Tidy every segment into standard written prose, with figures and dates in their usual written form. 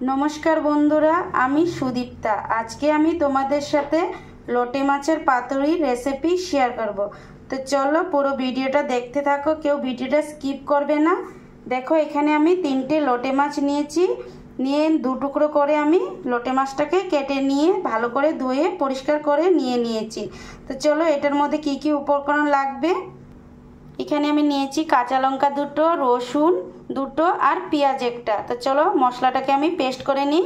নমস্কার বন্ধুরা, আমি সুদীপ্তা। আজকে আমি তোমাদের সাথে লোটে মাছের পাতুরি রেসিপি শেয়ার করব। তো চলো পুরো ভিডিওটা দেখতে থাকো, কেউ ভিডিওটা স্কিপ করবে না। দেখো এখানে আমি 3টে লোটে মাছ নিয়েছি, নিয়ে 2 টুকরো করে আমি লোটে মাছটাকে কেটে নিয়ে ভালো করে ধুয়ে পরিষ্কার করে নিয়েছি। তো চলো এটার মধ্যে কি কি উপকরণ লাগবে। এখানে আমি নিয়েছি কাঁচা লঙ্কা 2টো, রসুন 2টো আর পেঁয়াজ 1টা। তো চলো মশলাটাকে আমি পেস্ট করে নিই।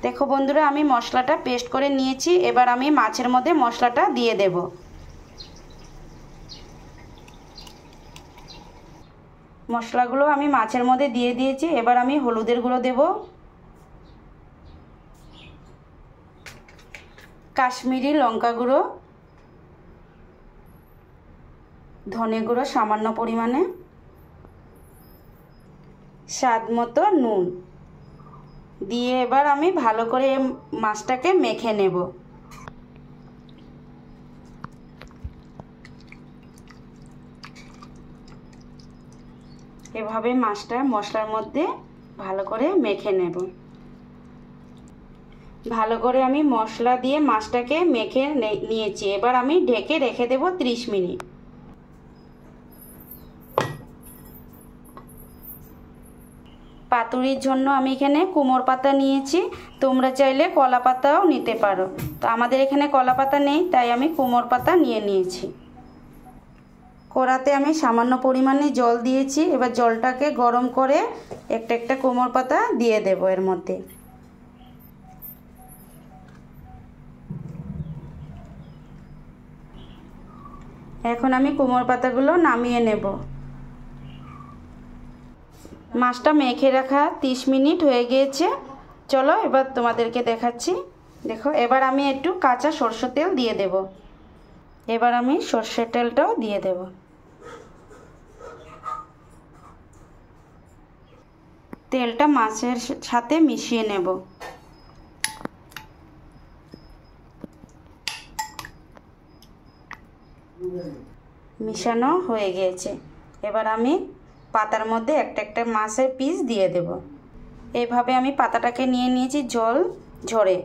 দেখো বন্ধুরা, আমি মশলাটা পেস্ট করে নিয়েছি। এবার আমি মাছের মধ্যে মশলাটা দিয়ে দেব। মশলাগুলো আমি মাছের মধ্যে দিয়ে দিয়েছি। এবার আমি হলুদের গুঁড়ো দেব, কাশ্মীরি লঙ্কা গুঁড়ো, ধনে গুঁড়ো সামান্য পরিমাণে, স্বাদ মতো নুন দিয়ে এবার আমি ভালো করে মাছটাকে মেখে নেব। এভাবে মাছটা মশলার মধ্যে ভালো করে মেখে নেব। ভালো করে আমি মশলা দিয়ে মাছটাকে মেখে নিয়েছি। এবার আমি ঢেকে রেখে দেব 30 মিনিট। পাতুরির জন্য আমি এখানে কুমড়ো পাতা নিয়েছি, তোমরা চাইলে কলা পাতাও নিতে পারো। তো আমাদের এখানে কলা পাতা নেই, তাই আমি কুমড়ো পাতা নিয়েছি। কড়াতে আমি সামান্য পরিমাণে জল দিয়েছি। এবার জলটাকে গরম করে একটা একটা কুমড়ো পাতা দিয়ে দেব এর মধ্যে। এখন আমি কুমড়ো পাতাগুলো নামিয়ে নেব। মাছটা মেখে রাখা 30 মিনিট হয়ে গিয়েছে। চলো এবার তোমাদেরকে দেখাচ্ছি। দেখো এবার আমি একটু কাঁচা সরষের তেল দিয়ে দেব। এবার আমি সরষের তেলটাও দিয়ে দেব। তেলটা মাছের সাথে মিশিয়ে নেব। মিশানো হয়ে গিয়েছে। এবার আমি পাতার মধ্যে একটা একটা মাছের পিস দিয়ে দেব। এইভাবে আমি পাতাটাকে নিয়ে নিয়েছি জল ঝরে।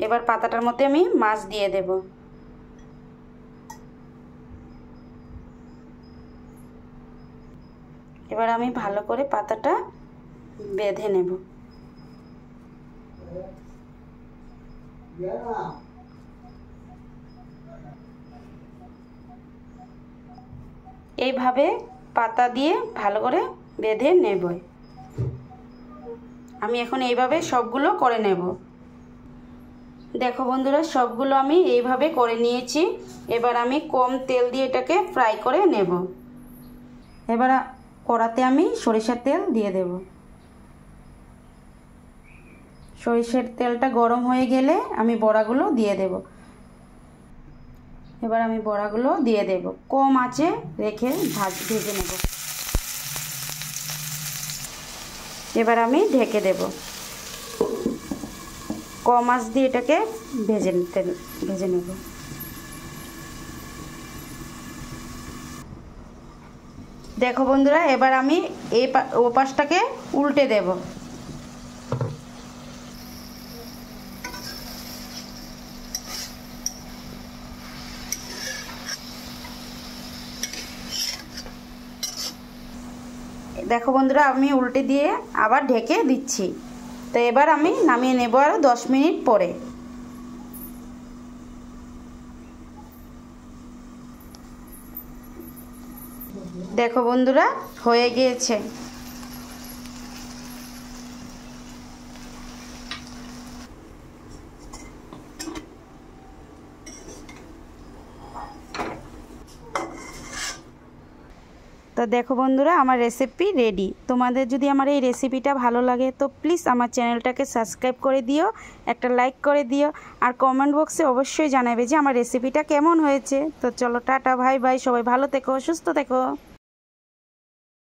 এবার পাতাটার মধ্যে আমি মাছ দিয়ে দেব। এবার আমি ভালো করে পাতাটা বেঁধে নেব। এইভাবে পাতা দিয়ে ভালো করে বেঁধে নেব। আমি এখন এইভাবে সবগুলো করে নেব। দেখো বন্ধুরা, সবগুলো আমি এইভাবে করে নিয়েছি। এবার আমি কম তেল দিয়ে এটাকে ফ্রাই করে নেব। এবার কড়াতে আমি সরিষার তেল দিয়ে দেব। সরিষার তেলটা গরম হয়ে গেলে আমি বড়াগুলো দিয়ে দেব। এবার আমি বড়াগুলো দিয়ে দেব। কম আঁচে রেখে ভেজে নেব। এবার আমি ঢেকে দেব। কম আঁচ দিয়ে এটাকে ভেজে নেব। দেখো বন্ধুরা, এবার আমি এই পাশটাকে উল্টে দেব। দেখো বন্ধুরা, আমি উল্টে দিয়ে আবার ঢেকে দিচ্ছি। তো এবার আমি নামিয়ে নেব আরও 10 মিনিট পরে। দেখো বন্ধুরা, হয়ে গিয়েছে। তো দেখো বন্ধুরা, আমার রেসিপি রেডি। তোমাদের যদি আমার এই রেসিপিটা ভালো লাগে তো প্লিজ আমার চ্যানেলটাকে সাবস্ক্রাইব করে দিও, একটা লাইক করে দিও, আর কমেন্ট বক্সে অবশ্যই জানাবে যে আমার রেসিপিটা কেমন হয়েছে। তো চলো টাটা, ভাই বাই, সবাই ভালো থেকো, সুস্থ থেকো।